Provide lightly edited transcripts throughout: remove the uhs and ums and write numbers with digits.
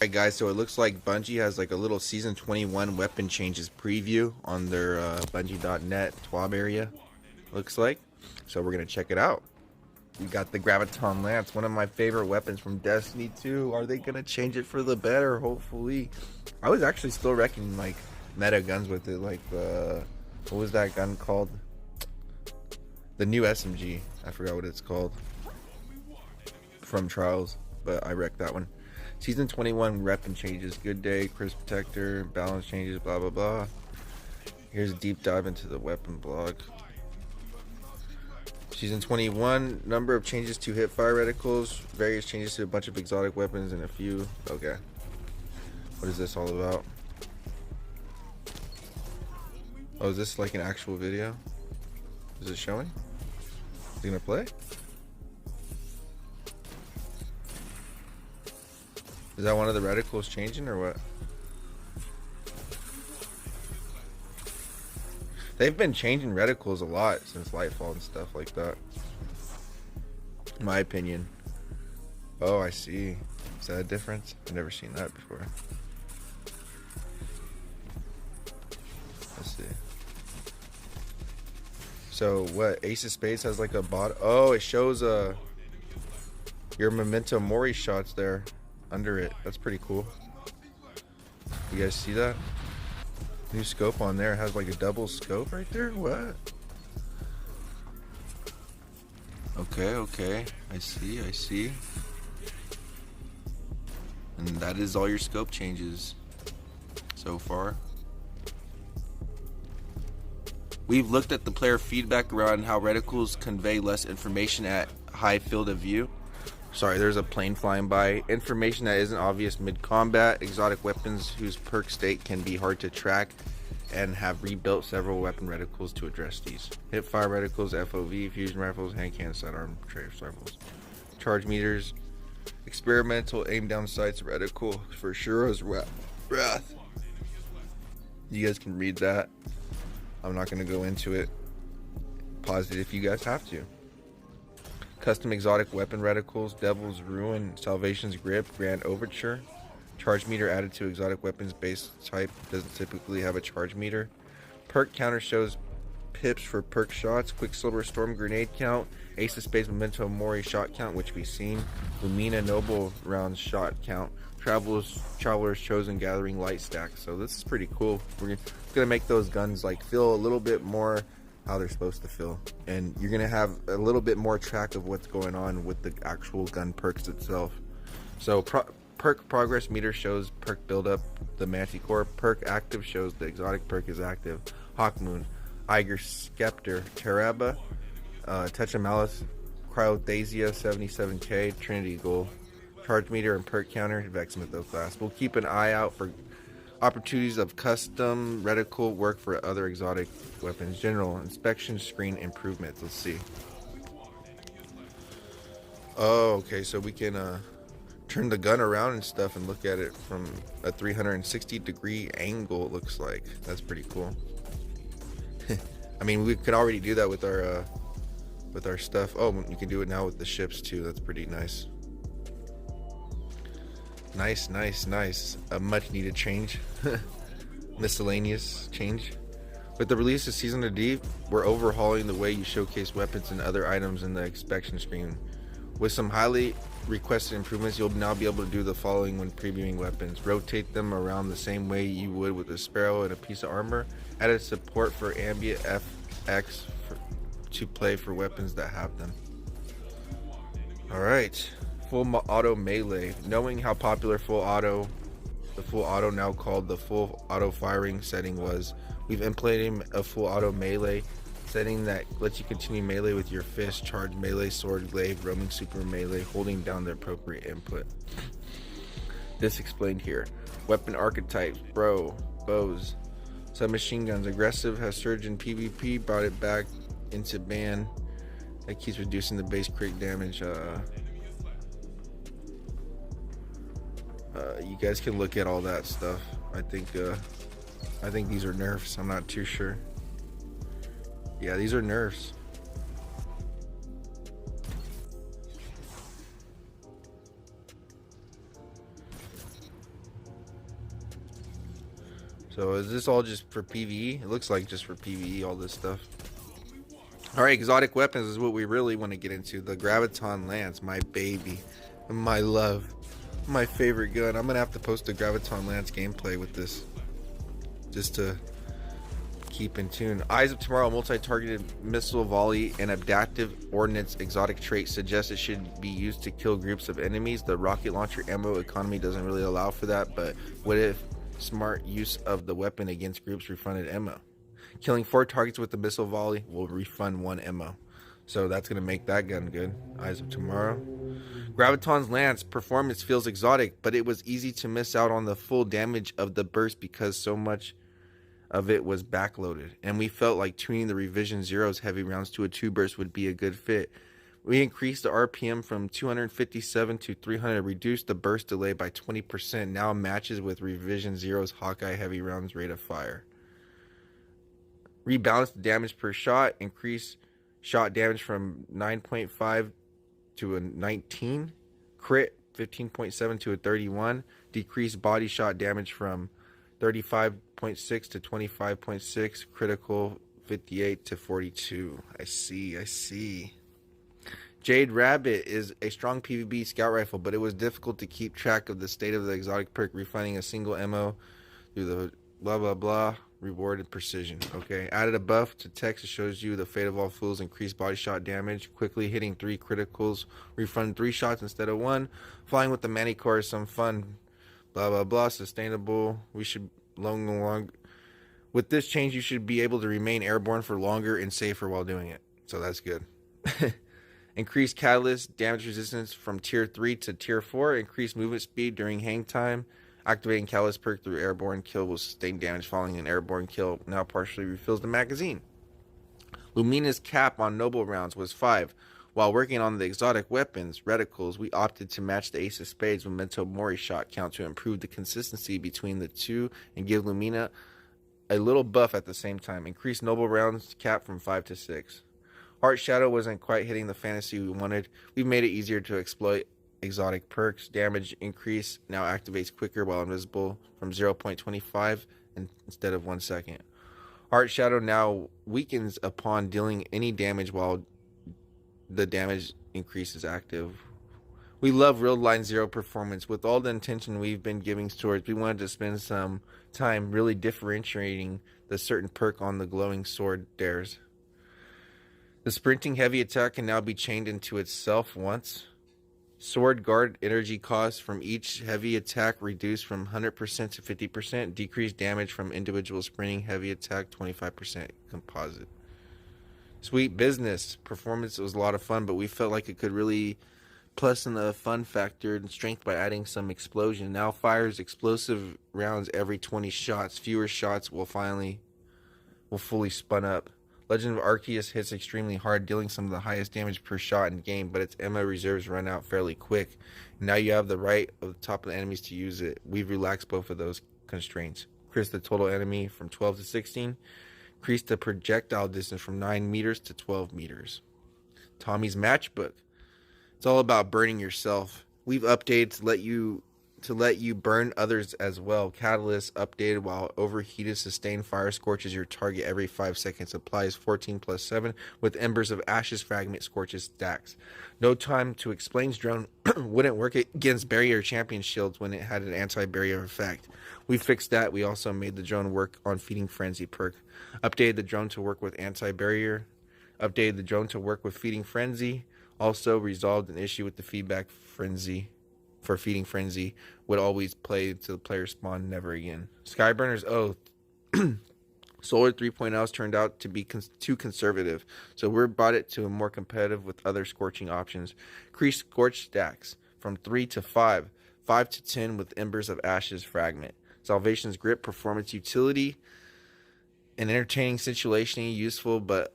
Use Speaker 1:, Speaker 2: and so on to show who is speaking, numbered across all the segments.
Speaker 1: Alright guys, so it looks like Bungie has like a little season 21 weapon changes preview on their bungie.net TWAB area, looks like. So we're gonna check it out. We got the Graviton Lance, one of my favorite weapons from Destiny 2. Are they gonna change it for the better? Hopefully. I was actually still wrecking like meta guns with it, like what was that gun called? The new SMG. I forgot what it's called from Trials, but I wrecked that one. Season 21 weapon changes. Good day, crisp protector, balance changes, blah blah blah. Here's a deep dive into the weapon blog. Season 21, number of changes to hip fire reticles, various changes to a bunch of exotic weapons, and a few. Okay. What is this all about? Oh, is this like an actual video? Is it showing? Is it gonna play? Is that one of the reticles changing or what? They've been changing reticles a lot since Lightfall and stuff like that, in my opinion. Oh, I see. Is that a difference? I've never seen that before. Let's see. So what? Ace of Spades has like a bot. Oh, it shows your memento mori shots there under it. That's pretty cool. You guys see that? New scope on there. It has like a double scope right there. What? Okay. I see. And that is all your scope changes so far. We've looked at the player feedback around how reticles convey less information at high field of view. Sorry, there's a plane flying by. Information that isn't obvious mid-combat. Exotic weapons whose perk state can be hard to track, and have rebuilt several weapon reticles to address these. Hip fire reticles, FOV, fusion rifles, hand cannon, sidearm, trace rifles. Charge meters. Experimental aim down sights reticle for Shura's Wrath. You guys can read that. I'm not going to go into it. Pause it if you guys have to. Custom exotic weapon reticles, Devil's Ruin, Salvation's Grip, Grand Overture. Charge meter added to exotic weapons base type, doesn't typically have a charge meter. Perk counter shows pips for perk shots, Quicksilver Storm grenade count, Ace of Spades Memento Mori shot count, which we've seen, Lumina Noble round shot count, Traveler's Chosen Gathering light stack. So this is pretty cool. We're gonna make those guns like feel a little bit more how they're supposed to feel, and you're gonna have a little bit more track of what's going on with the actual gun perks itself. So perk progress meter shows perk buildup, the Manticore. Perk active shows the exotic perk is active. Hawkmoon, Iger Scepter, Teraba, Touch of Malice, Cryothesia 77k, Trinity Goal. Charge meter and perk counter, Vex Mytho class. We'll keep an eye out for opportunities of custom reticle work for other exotic weapons. General inspection screen improvements. Let's see. Oh, okay, so we can turn the gun around and stuff and look at it from a 360-degree angle. It looks like that's pretty cool. I mean, we could already do that with our stuff. Oh, you can do it now with the ships too. That's pretty nice. Nice. A much needed change. Miscellaneous change. With the release of Season of Deep, we're overhauling the way you showcase weapons and other items in the inspection screen. With some highly requested improvements, you'll now be able to do the following when previewing weapons. Rotate them around the same way you would with a sparrow and a piece of armor. Added support for ambient FX to play for weapons that have them. Alright. Full auto melee. Knowing how popular the full auto, now called the full auto firing setting was, we've implemented a full auto melee setting that lets you continue melee with your fist, charge melee, sword, glaive, roaming super melee, holding down the appropriate input. This explained here. Weapon archetypes, bows, submachine guns. Aggressive has surged in PvP, brought it back into ban. That keeps reducing the base crit damage. You guys can look at all that stuff. I think these are nerfs. I'm not too sure. Yeah, these are nerfs. So is this all just for PvE? It looks like just for PvE, all this stuff. Alright, exotic weapons is what we really want to get into. The Graviton Lance, my baby, my love, my favorite gun. I'm going to have to post a Graviton Lance gameplay with this, just to keep in tune. Eyes of Tomorrow, multi-targeted missile volley and adaptive ordnance exotic trait suggests it should be used to kill groups of enemies. The rocket launcher ammo economy doesn't really allow for that, but what if smart use of the weapon against groups refunded ammo? Killing 4 targets with the missile volley will refund 1 ammo. So that's going to make that gun good. Eyes of Tomorrow. Graviton's Lance performance feels exotic, but it was easy to miss out on the full damage of the burst because so much of it was backloaded. And we felt like tuning the Revision Zero's heavy rounds to a 2 burst would be a good fit. We increased the RPM from 257 to 300, reduced the burst delay by 20%, now matches with Revision Zero's Hawkeye heavy rounds rate of fire. Rebalance the damage per shot, increase shot damage from 9.5 to a 19, crit 15.7 to a 31, decrease body shot damage from 35.6 to 25.6, critical 58 to 42. I see. Jade Rabbit is a strong PvP scout rifle, but it was difficult to keep track of the state of the exotic perk, refining a single ammo through the blah blah blah. Rewarded precision. Okay, added a buff to text that shows you the fate of all fools, increased body shot damage, quickly hitting 3 criticals, refund 3 shots instead of 1. Flying with the Manicore is some fun. Blah blah blah. Sustainable. We should long. With this change, you should be able to remain airborne for longer and safer while doing it. So that's good. Increased catalyst damage resistance from tier 3 to tier 4. Increased movement speed during hang time. Activating Catalyst perk through airborne kill will sustain damage following an airborne kill. Now partially refills the magazine. Lumina's cap on noble rounds was 5. While working on the exotic weapons, reticles, we opted to match the Ace of Spades Memento Mori shot count to improve the consistency between the two and give Lumina a little buff at the same time. Increase noble rounds cap from 5 to 6. Heart Shadow wasn't quite hitting the fantasy we wanted. We made it easier to exploit exotic perks. Damage increase now activates quicker while invisible from 0.25 instead of 1 second. Heart Shadow now weakens upon dealing any damage while the damage increase is active. We love Real Line Zero performance. With all the intention we've been giving swords, we wanted to spend some time really differentiating the certain perk on the glowing sword dares. The sprinting heavy attack can now be chained into itself once. Sword guard energy cost from each heavy attack reduced from 100% to 50%. Decreased damage from individual sprinting heavy attack 25% composite. Sweet business. Performance was a lot of fun, but we felt like it could really plus in the fun factor and strength by adding some explosion. Now fires explosive rounds every 20 shots. Fewer shots will fully spun up. Legend of Arceus hits extremely hard, dealing some of the highest damage per shot in the game, but its ammo reserves run out fairly quick. Now you have the right of the top of the enemies to use it. We've relaxed both of those constraints. Increase the total enemy from 12 to 16. Increase the projectile distance from 9 meters to 12 meters. Tommy's Matchbook. It's all about burning yourself. We've updated to let you burn others as well. Catalyst updated while overheated sustained fire scorches your target every 5 seconds. Applies 14 plus 7 with embers of ashes fragment scorches stacks. No time to explains drone wouldn't work against barrier champion shields when it had an anti-barrier effect. We fixed that. We also made the drone work on feeding frenzy perk. Updated the drone to work with anti-barrier. Updated the drone to work with feeding frenzy. Also resolved an issue with the feedback frenzy. For feeding frenzy would always play to the player spawn never again. Skyburner's Oath. Solar 3.0's turned out to be too conservative, so we brought it to a more competitive with other scorching options. Increase scorch stacks from 3 to 5, 5 to 10 with embers of ashes fragment. Salvation's Grip performance utility, an entertaining situationally useful, but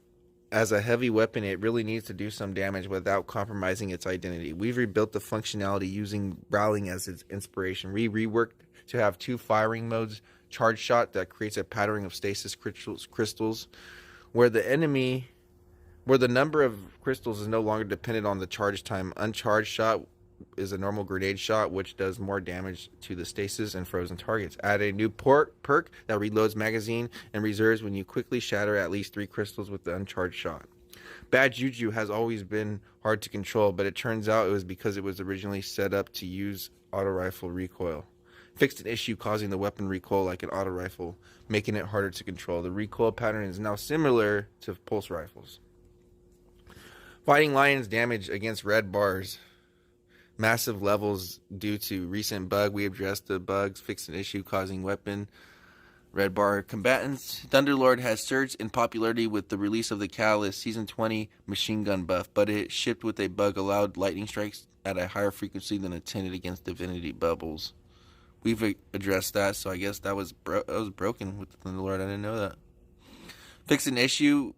Speaker 1: as a heavy weapon, it really needs to do some damage without compromising its identity. We've rebuilt the functionality using Growling as its inspiration. We reworked to have 2 firing modes. Charge Shot that creates a patterning of stasis crystals where the number of crystals is no longer dependent on the charge time. Uncharged Shot is a normal grenade shot, which does more damage to the stasis and frozen targets. Add a new perk that reloads magazine and reserves when you quickly shatter at least 3 crystals with the uncharged shot. Bad Juju has always been hard to control, but it turns out it was because it was originally set up to use auto rifle recoil. Fixed an issue causing the weapon recoil like an auto rifle, making it harder to control. The recoil pattern is now similar to pulse rifles. Fighting Lion's damage against red bars. Massive levels due to recent bug. We addressed the bugs, fixed an issue causing weapon red bar combatants. Thunderlord has surged in popularity with the release of the Catalyst Season 20 machine gun buff, but it shipped with a bug allowed lightning strikes at a higher frequency than intended against divinity bubbles. We've addressed that, so I guess that was broken with the Thunderlord. I didn't know that. Fixed an issue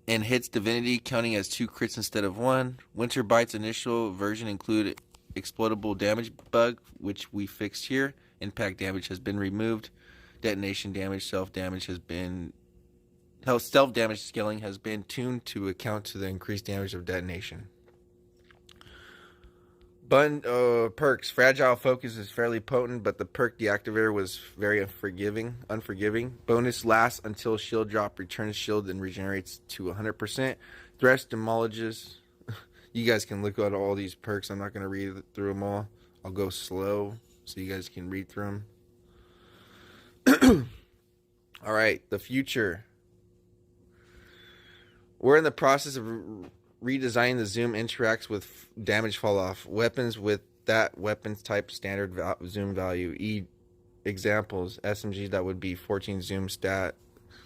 Speaker 1: and hits divinity, counting as 2 crits instead of 1. Winter Bite's initial version included explodable damage bug, which we fixed here. Impact damage has been removed. Detonation damage, self-damage scaling has been tuned to account to the increased damage of detonation. Perks. Fragile Focus is fairly potent, but the perk deactivator was very unforgiving. Bonus lasts until shield drop, returns shield, and regenerates to 100%. Thresh demolishes. You guys can look at all these perks. I'm not going to read through them all. I'll go slow so you guys can read through them. Alright, the future. We're in the process of redesigning the zoom interacts with damage fall off. Weapons with that weapons type standard zoom value. Examples, SMGs that would be 14 zoom stat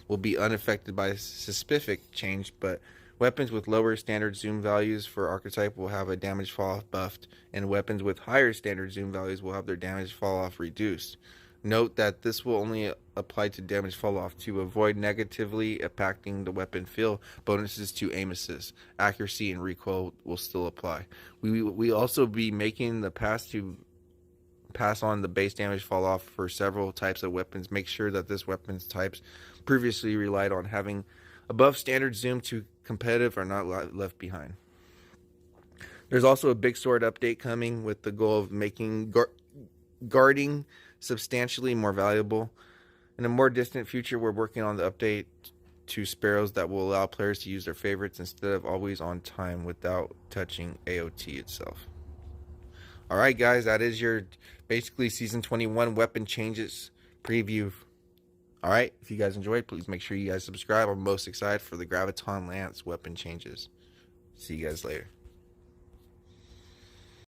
Speaker 1: will be unaffected by specific change, but weapons with lower standard zoom values for archetype will have a damage fall off buffed, and weapons with higher standard zoom values will have their damage fall off reduced. Note that this will only apply to damage fall off. To avoid negatively impacting the weapon feel, bonuses to aim assist, accuracy, and recoil will still apply. We also be making the pass on the base damage fall off for several types of weapons. Make sure that this weapons types previously relied on having above standard zoom to competitive are not left behind. There's also a big sword update coming with the goal of making guarding substantially more valuable. In a more distant future, we're working on the update to sparrows that will allow players to use their favorites instead of always on time without touching AOT itself. Alright guys, that is your basically Season 21 weapon changes preview. Alright, if you guys enjoyed, please make sure you guys subscribe. I'm most excited for the Graviotin Lance weapon changes. See you guys later.